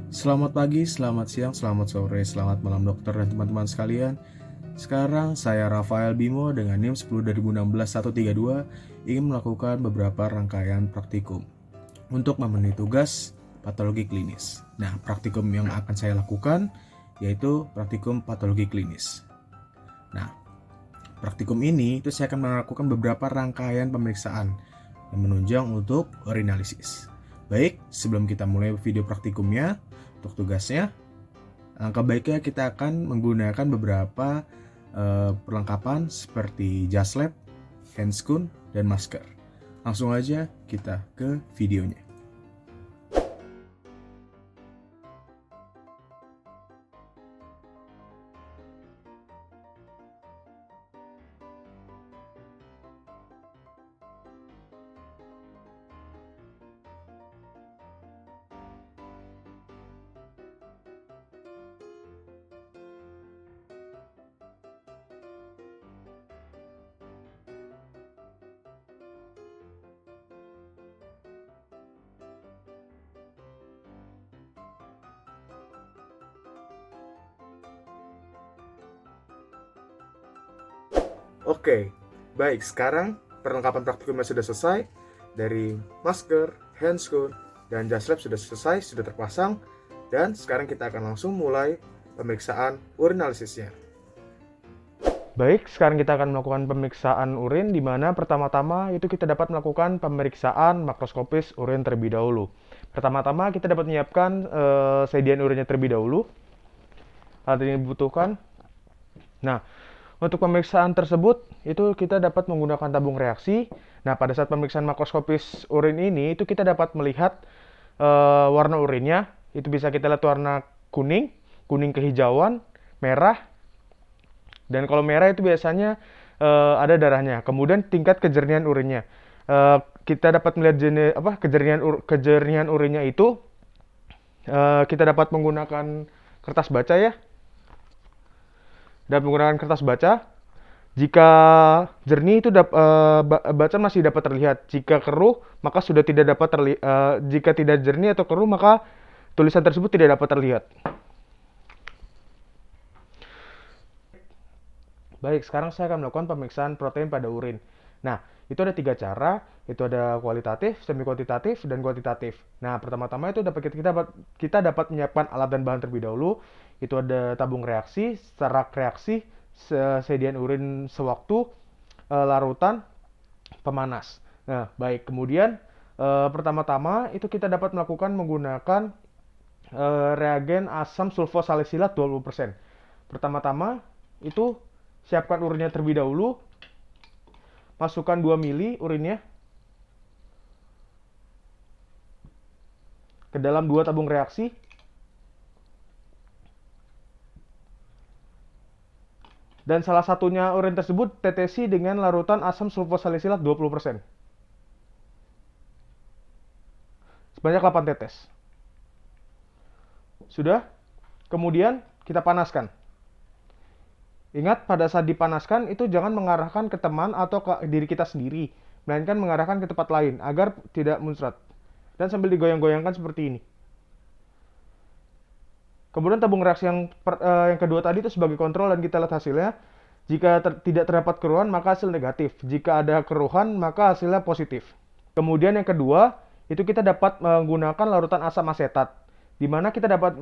Selamat pagi, selamat siang, selamat sore, selamat malam dokter dan teman-teman sekalian. Sekarang saya Rafael Bimo dengan NIM 10 2016 132 ingin melakukan beberapa rangkaian praktikum untuk memenuhi tugas patologi klinis. Nah, praktikum yang akan saya lakukan yaitu praktikum patologi klinis. Nah, praktikum ini itu saya akan melakukan beberapa rangkaian pemeriksaan yang menunjang untuk urinalisis. Baik, sebelum kita mulai video praktikumnya, untuk tugasnya, langkah baiknya kita akan menggunakan beberapa perlengkapan seperti jas lab, handscoon, dan masker. Langsung aja kita ke videonya. Oke, baik. Sekarang perlengkapan praktikumnya sudah selesai. Dari masker, handscoon, dan jas lab sudah selesai, sudah terpasang. Dan sekarang kita akan langsung mulai pemeriksaan urinalisisnya. Baik, sekarang kita akan melakukan pemeriksaan urin, di mana pertama-tama itu kita dapat melakukan pemeriksaan makroskopis urin terlebih dahulu. Pertama-tama kita dapat menyiapkan sedian urinnya terlebih dahulu. Hal ini dibutuhkan. Nah, untuk pemeriksaan tersebut, itu kita dapat menggunakan tabung reaksi. Nah, pada saat pemeriksaan makroskopis urin ini, itu kita dapat melihat warna urinnya. Itu bisa kita lihat warna kuning, kuning kehijauan, merah. Dan kalau merah itu biasanya ada darahnya. Kemudian tingkat kejernihan urinnya. Kita dapat melihat kejernihan urinnya itu. Kita dapat menggunakan kertas baca ya. Dan menggunakan kertas baca, jika jernih itu baca masih dapat terlihat. Jika keruh, maka sudah tidak dapat terlihat. Jika tidak jernih atau keruh, maka tulisan tersebut tidak dapat terlihat. Baik, sekarang saya akan melakukan pemeriksaan protein pada urin. Nah, itu ada 3 cara. Itu ada kualitatif, semi kuantitatif, dan kuantitatif. Nah, pertama-tama itu kita dapat menyiapkan alat dan bahan terlebih dahulu. Itu ada tabung reaksi, serak reaksi, sedian urin sewaktu, larutan, pemanas. Nah, baik. Kemudian pertama-tama itu kita dapat melakukan menggunakan reagen asam sulfosalisilat 20%. Pertama-tama itu siapkan urinnya terlebih dahulu. Masukkan 2 mili urinnya ke dalam 2 tabung reaksi. Dan salah satunya urin tersebut tetesi dengan larutan asam sulfosalisilat 20%. Sebanyak 8 tetes. Sudah? Kemudian kita panaskan. Ingat, pada saat dipanaskan itu jangan mengarahkan ke teman atau ke diri kita sendiri, melainkan mengarahkan ke tempat lain agar tidak muncrat. Dan sambil digoyang-goyangkan seperti ini. Kemudian tabung reaksi yang kedua tadi itu sebagai kontrol dan kita lihat hasilnya. Jika tidak terdapat keruhan, maka hasil negatif. Jika ada keruhan, maka hasilnya positif. Kemudian yang kedua, itu kita dapat menggunakan larutan asam asetat. Di mana kita dapat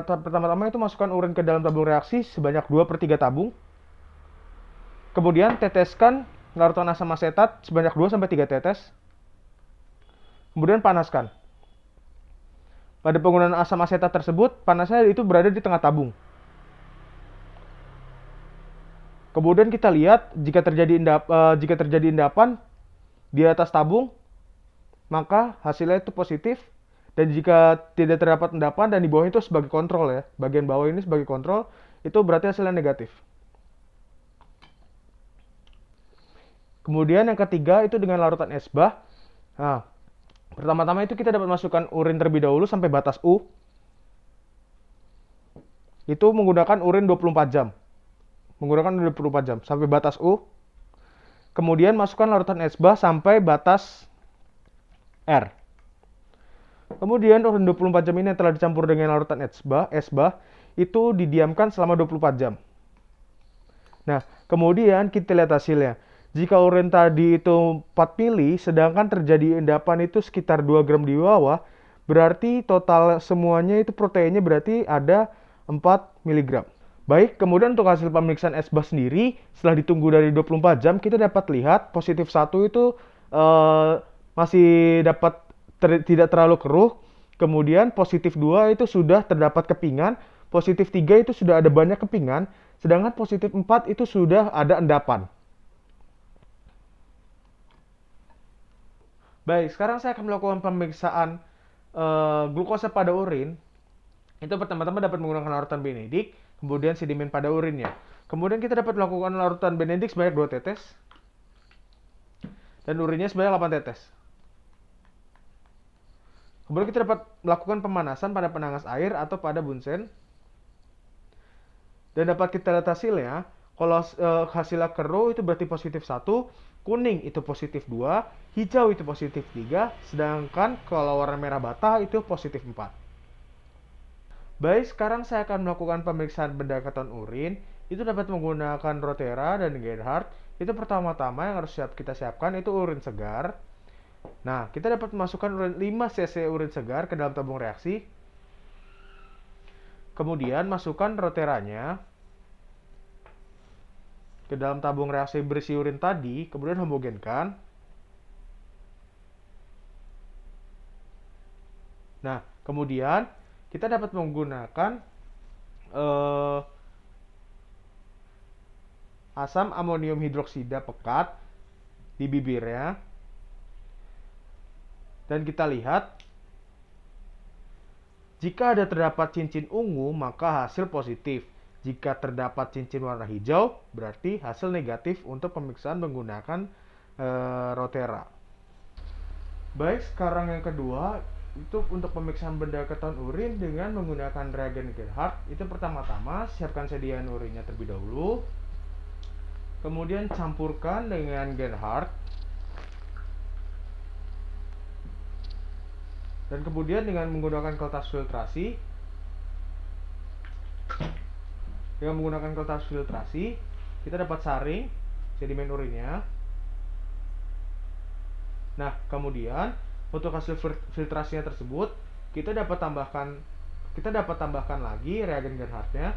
pertama-tama itu masukkan urin ke dalam tabung reaksi sebanyak 2/3 tabung. Kemudian teteskan larutan asam asetat sebanyak 2-3 tetes. Kemudian panaskan. Pada penggunaan asam asetat tersebut, panasnya itu berada di tengah tabung. Kemudian kita lihat jika terjadi endapan di atas tabung, maka hasilnya itu positif. Dan jika tidak terdapat endapan dan di bawah itu sebagai kontrol ya, bagian bawah ini sebagai kontrol, itu berarti hasilnya negatif. Kemudian yang ketiga itu dengan larutan esbah. Nah, pertama-tama itu kita dapat masukkan urin terlebih dahulu sampai batas U. Itu menggunakan urin 24 jam. Menggunakan 24 jam sampai batas U. Kemudian masukkan larutan esbah sampai batas R. Kemudian urin 24 jam ini yang telah dicampur dengan larutan esbah itu didiamkan selama 24 jam. Nah, kemudian kita lihat hasilnya. Jika urin tadi itu 4 mili, sedangkan terjadi endapan itu sekitar 2 gram di bawah, berarti total semuanya itu proteinnya berarti ada 4 miligram. Baik, kemudian untuk hasil pemeriksaan esbah sendiri, setelah ditunggu dari 24 jam, kita dapat lihat positif 1 itu masih dapat tidak terlalu keruh. Kemudian positif 2 itu sudah terdapat kepingan, positif 3 itu sudah ada banyak kepingan, sedangkan positif 4 itu sudah ada endapan. Baik, sekarang saya akan melakukan pemeriksaan glukosa pada urin. Itu pertama-tama dapat menggunakan larutan Benedict, kemudian sedimen pada urinnya. Kemudian kita dapat melakukan larutan Benedict sebanyak 2 tetes, dan urinnya sebanyak 8 tetes. Kemudian kita dapat melakukan pemanasan pada penangas air atau pada bunsen. Dan dapat kita lihat hasilnya, kalau hasilnya keruh itu berarti positif 1, kuning itu positif 2, hijau itu positif 3, sedangkan kalau warna merah bata itu positif 4. Baik, sekarang saya akan melakukan pemeriksaan benda keton urin. Itu dapat menggunakan Rotera dan Gerhardt. Itu pertama-tama yang harus kita siapkan itu urin segar. Nah, kita dapat memasukkan 5 cc urin segar ke dalam tabung reaksi. Kemudian masukkan roteranya ke dalam tabung reaksi berisi urin tadi, kemudian homogenkan. Nah, kemudian kita dapat menggunakan asam amonium hidroksida pekat di bibirnya. Dan kita lihat, jika ada terdapat cincin ungu, maka hasil positif. Jika terdapat cincin warna hijau, berarti hasil negatif untuk pemeriksaan menggunakan Rotera. Baik, sekarang yang kedua, itu untuk pemeriksaan benda keton urin dengan menggunakan reagen Gerhardt. Itu pertama-tama, siapkan sediaan urinnya terlebih dahulu. Kemudian campurkan dengan Gerhardt. Dan kemudian dengan menggunakan kertas filtrasi, kita dapat saring sedimen urinnya. Nah, kemudian untuk hasil filtrasinya tersebut, kita dapat tambahkan lagi reagen Gerhardt-nya.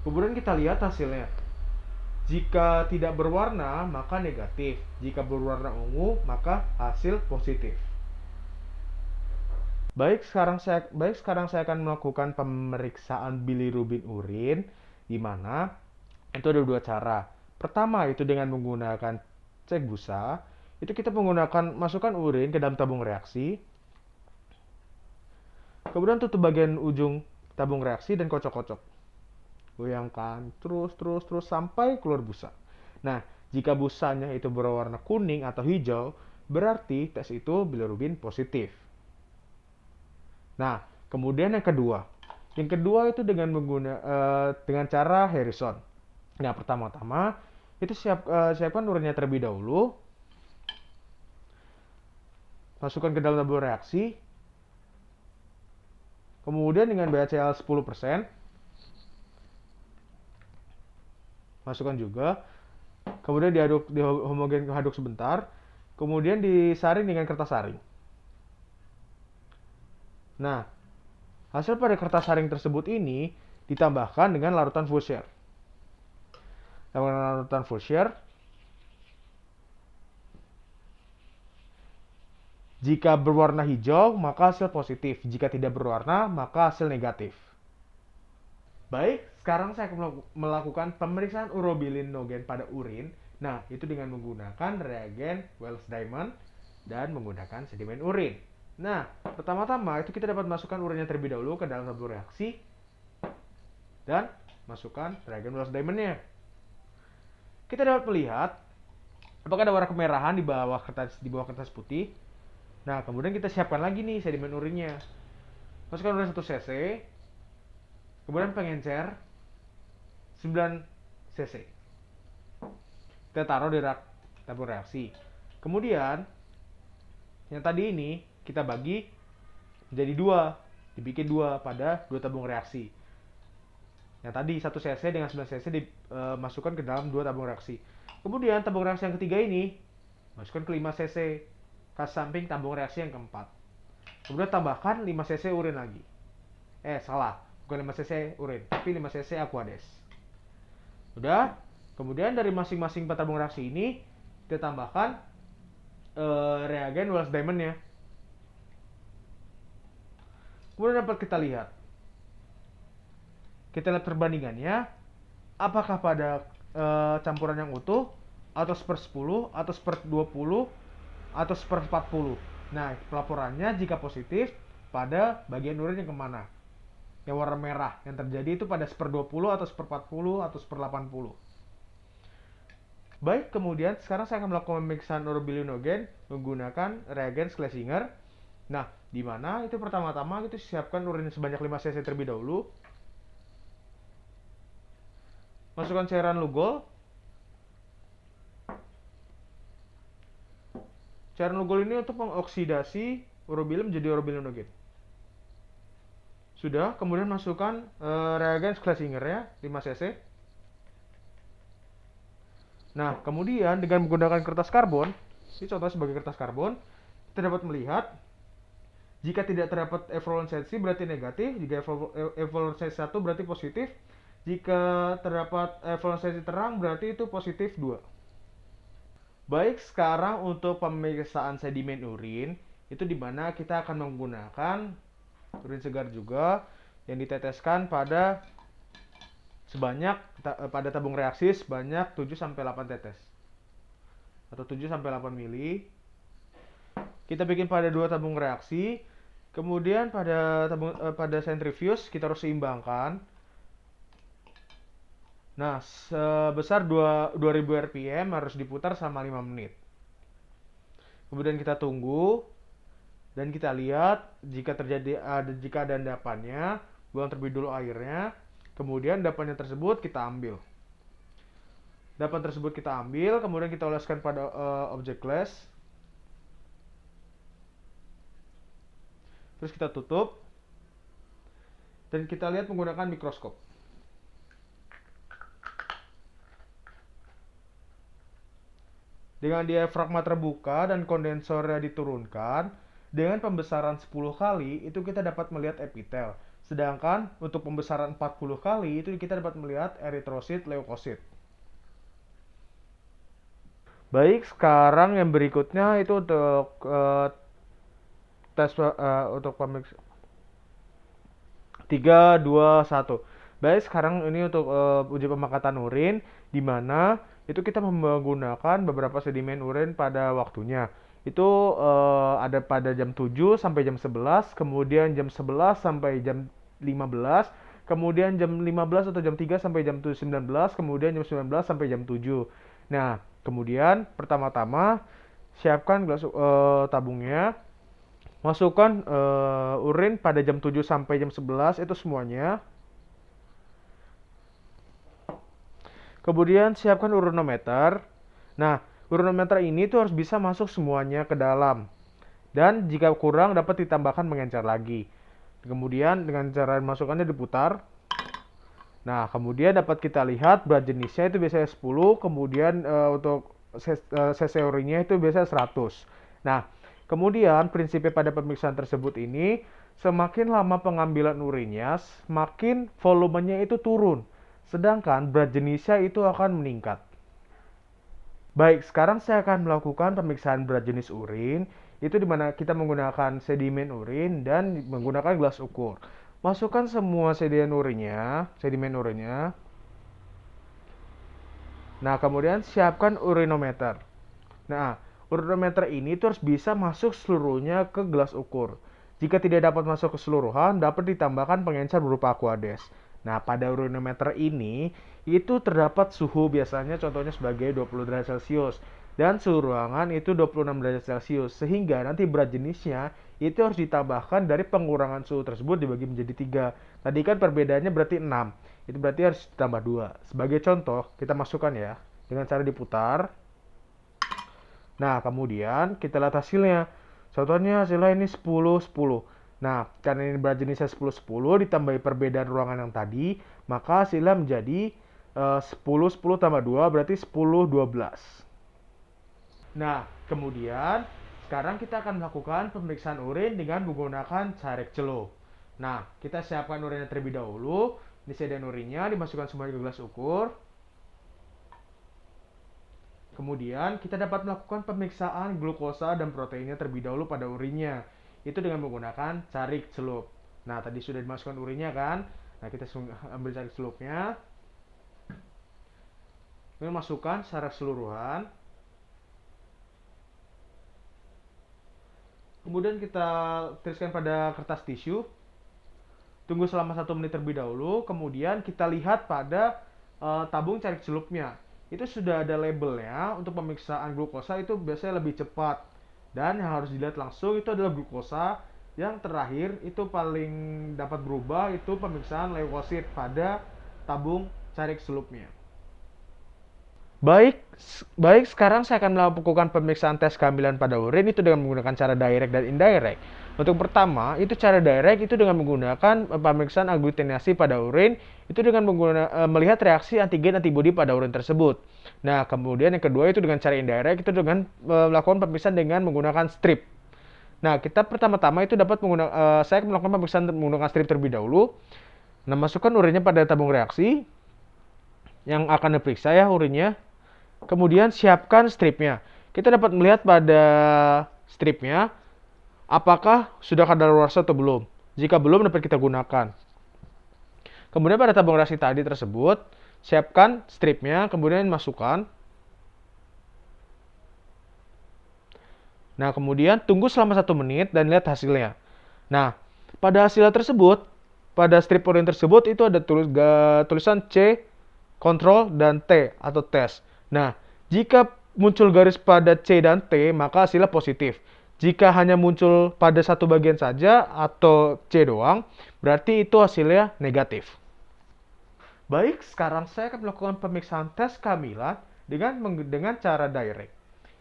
Kemudian kita lihat hasilnya. Jika tidak berwarna, maka negatif. Jika berwarna ungu, maka hasil positif. Baik, sekarang saya akan melakukan pemeriksaan bilirubin urin, di mana itu ada 2 cara. Pertama, itu dengan menggunakan cek busa. Itu kita masukkan urin ke dalam tabung reaksi. Kemudian tutup bagian ujung tabung reaksi dan kocok-kocok. Goyangkan terus sampai keluar busa. Nah, jika busanya itu berwarna kuning atau hijau, berarti tes itu bilirubin positif. Nah, kemudian yang kedua itu dengan dengan cara Harrison. Nah, pertama-tama itu siapkan urinnya terlebih dahulu. Masukkan ke dalam tabung reaksi. Kemudian dengan BHCl 10%, masukkan juga. Kemudian dihomogenkan sebentar. Kemudian disaring dengan kertas saring. Nah, hasil pada kertas saring tersebut ini ditambahkan dengan larutan Fourchier. Jika berwarna hijau, maka hasil positif. Jika tidak berwarna, maka hasil negatif. Baik, sekarang saya akan melakukan pemeriksaan urobilinogen pada urin. Nah, itu dengan menggunakan reagen Wells Diamond dan menggunakan sedimen urin. Nah, pertama-tama itu kita dapat masukkan urinnya terlebih dahulu ke dalam tabung reaksi dan masukkan reagen Wells Diamond-nya. Kita dapat melihat apakah ada warna kemerahan di bawah kertas putih. Nah, kemudian kita siapkan lagi nih sedimen urinnya. Masukkan urin 1 cc. Kemudian pengencer 9 cc. Kita taruh di rak tabung reaksi. Kemudian Yang tadi ini kita bagi menjadi dua, dibikin dua pada dua tabung reaksi. Yang tadi 1 cc dengan 9 cc dimasukkan ke dalam dua tabung reaksi. Kemudian tabung reaksi yang ketiga ini masukkan ke 5 cc ke samping tabung reaksi yang keempat. Kemudian tambahkan 5 cc urin lagi. Salah, bukan 5 cc urin, tapi 5 cc aquades. Udah, kemudian dari masing-masing tabung reaksi ini kita tambahkan reagen Wells Diamond ya. Kemudian dapat kita lihat perbandingannya, apakah pada campuran yang utuh, atau seper 10, atau seper 20, atau seper 40. Nah, pelaporannya jika positif pada bagian urin yang kemana? Yang warna merah, yang terjadi itu pada seper 20, atau seper 40, atau seper 80. Baik, kemudian sekarang saya akan melakukan pemeriksaan urobilinogen menggunakan reagen Schlesinger. Nah, di mana itu pertama-tama itu siapkan urin sebanyak 5 cc terlebih dahulu. Masukkan cairan Lugol. Cairan Lugol ini untuk mengoksidasi urobilin menjadi urobilinogen. Sudah, kemudian masukkan reagen Schlesinger ya, 5 cc. Nah, kemudian dengan menggunakan kertas karbon, ini contohnya sebagai kertas karbon, kita dapat melihat jika tidak terdapat eflorescensi berarti negatif, jika eflorescensi 1 berarti positif, jika terdapat eflorescensi terang berarti itu positif 2. Baik, sekarang untuk pemeriksaan sedimen urin, itu dimana kita akan menggunakan urin segar juga yang diteteskan pada tabung reaksi sebanyak 7-8 tetes atau 7-8 mili. Kita bikin pada dua tabung reaksi. Kemudian pada centrifuge kita harus seimbangkan. Nah, sebesar 2000 rpm harus diputar selama 5 menit. Kemudian kita tunggu dan kita lihat jika ada endapannya, buang terlebih dulu airnya. Kemudian endapannya tersebut kita ambil. Endapan tersebut kita ambil, kemudian kita oleskan pada objek glass. Terus kita tutup dan kita lihat menggunakan mikroskop. Dengan diafragma terbuka dan kondensornya diturunkan, dengan pembesaran 10 kali itu kita dapat melihat epitel. Sedangkan untuk pembesaran 40 kali itu kita dapat melihat eritrosit, leukosit. Baik, sekarang yang berikutnya itu untuk tes untuk pemeriksaan 3, 2, 1. Baik, sekarang ini untuk uji pemakatan urin, di mana itu kita menggunakan beberapa sedimen urin pada waktunya. Itu ada pada jam 7 sampai jam 11, kemudian jam 11 sampai jam 15, kemudian jam 15 atau jam 3 sampai jam 19, kemudian jam 19 sampai jam 7. Nah, kemudian pertama-tama siapkan gelas tabungnya. Masukkan urin pada jam 7 sampai jam 11 itu semuanya. Kemudian siapkan urinometer. Nah, urinometer ini tuh harus bisa masuk semuanya ke dalam. Dan jika kurang dapat ditambahkan mengencer lagi. Kemudian dengan cara masukkannya diputar. Nah, kemudian dapat kita lihat berat jenisnya itu biasanya 10, kemudian untuk cc urinnya itu biasanya 100. Nah, kemudian prinsipnya pada pemeriksaan tersebut ini, semakin lama pengambilan urinnya, semakin volumenya itu turun. Sedangkan berat jenisnya itu akan meningkat. Baik, sekarang saya akan melakukan pemeriksaan berat jenis urin, itu dimana kita menggunakan sedimen urin dan menggunakan gelas ukur. Masukkan semua sedimen urinnya. Nah, kemudian siapkan urinometer. Nah, urinometer ini terus bisa masuk seluruhnya ke gelas ukur. Jika tidak dapat masuk keseluruhan, dapat ditambahkan pengencer berupa aquades. Nah, pada urinometer ini itu terdapat suhu biasanya contohnya sebagai 20 derajat Celcius dan suhu ruangan itu 26 derajat Celcius, sehingga nanti berat jenisnya itu harus ditambahkan dari pengurangan suhu tersebut dibagi menjadi 3. Tadi kan perbedaannya berarti 6. Itu berarti harus ditambah 2. Sebagai contoh, kita masukkan ya dengan cara diputar. Nah, kemudian kita lihat hasilnya. Contohnya hasilnya ini 10-10. Nah, karena ini berat jenisnya 10-10 ditambahi perbedaan ruangan yang tadi, maka hasilnya menjadi 10-10 tambah 2 berarti 10-12. Nah, kemudian sekarang kita akan melakukan pemeriksaan urin dengan menggunakan carek celup. Nah, kita siapkan urinnya terlebih dahulu. Disediakan urinnya, dimasukkan semua ke gelas ukur. Kemudian kita dapat melakukan pemeriksaan glukosa dan proteinnya terlebih dahulu pada urinnya. Itu dengan menggunakan carik celup. Nah, tadi sudah dimasukkan urinnya kan? Nah, kita ambil carik celupnya. Kemudian masukkan secara keseluruhan. Kemudian kita tuliskan pada kertas tisu. Tunggu selama 1 menit terlebih dahulu. Kemudian kita lihat pada tabung carik celupnya. Itu sudah ada labelnya. Untuk pemeriksaan glukosa itu biasanya lebih cepat. Dan yang harus dilihat langsung itu adalah glukosa. Yang terakhir itu paling dapat berubah itu pemeriksaan leukosit pada tabung carik celupnya. Baik, baik sekarang saya akan melakukan pemeriksaan tes kehamilan pada urin itu dengan menggunakan cara direct dan indirect. Untuk pertama, itu cara direct itu dengan menggunakan pemeriksaan aglutinasi pada urin itu dengan melihat reaksi antigen antibodi pada urin tersebut. Nah, kemudian yang kedua itu dengan cara indirect itu dengan melakukan pemeriksaan dengan menggunakan strip. Nah, kita pertama-tama itu dapat menggunakan saya akan melakukan pemeriksaan menggunakan strip terlebih dahulu. Nah, masukkan urinnya pada tabung reaksi yang akan diperiksa ya urinnya. Kemudian siapkan stripnya. Kita dapat melihat pada stripnya apakah sudah kadaluarsa atau belum. Jika belum dapat kita gunakan. Kemudian pada tabung reaksi tadi tersebut, siapkan stripnya, kemudian masukkan. Nah, kemudian tunggu selama 1 menit dan lihat hasilnya. Nah, pada hasil tersebut, pada strip urin tersebut itu ada tulisan C, kontrol, dan T atau tes. Nah, jika muncul garis pada C dan T, maka hasilnya positif. Jika hanya muncul pada satu bagian saja atau C doang, berarti itu hasilnya negatif. Baik, sekarang saya akan melakukan pemeriksaan tes kehamilan dengan cara direct,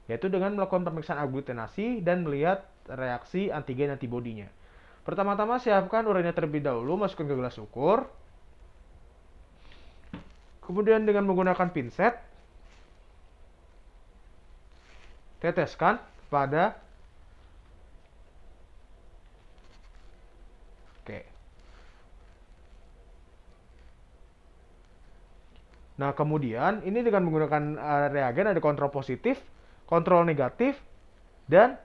yaitu dengan melakukan pemeriksaan aglutinasi dan melihat reaksi antigen antibodinya. Pertama-tama siapkan urinnya terlebih dahulu, masukkan ke gelas ukur. Kemudian dengan menggunakan pinset, teteskan pada Nah, kemudian ini dengan menggunakan reagen ada kontrol positif, kontrol negatif, dan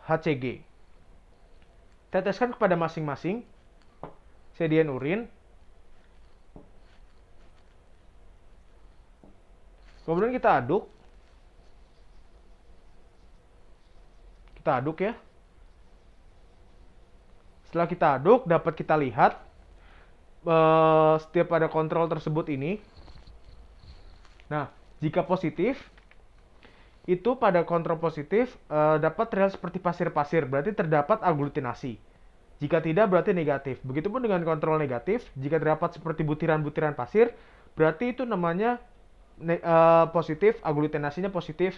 HCG. Teteskan kepada masing-masing sediaan urin. Kemudian kita aduk. Kita aduk ya. Setelah kita aduk, dapat kita lihat setiap pada kontrol tersebut ini. Nah, jika positif, itu pada kontrol positif dapat terlihat seperti pasir-pasir, berarti terdapat aglutinasi. Jika tidak, berarti negatif. Begitupun dengan kontrol negatif, jika terdapat seperti butiran-butiran pasir, berarti itu namanya positif, aglutinasinya positif.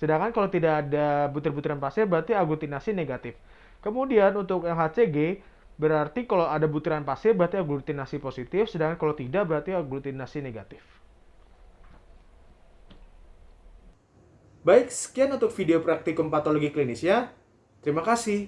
Sedangkan kalau tidak ada butir-butiran pasir, berarti aglutinasi negatif. Kemudian untuk yang HCG, berarti kalau ada butiran pasir, berarti aglutinasi positif. Sedangkan kalau tidak, berarti aglutinasi negatif. Baik, sekian untuk video praktikum patologi klinisnya. Terima kasih.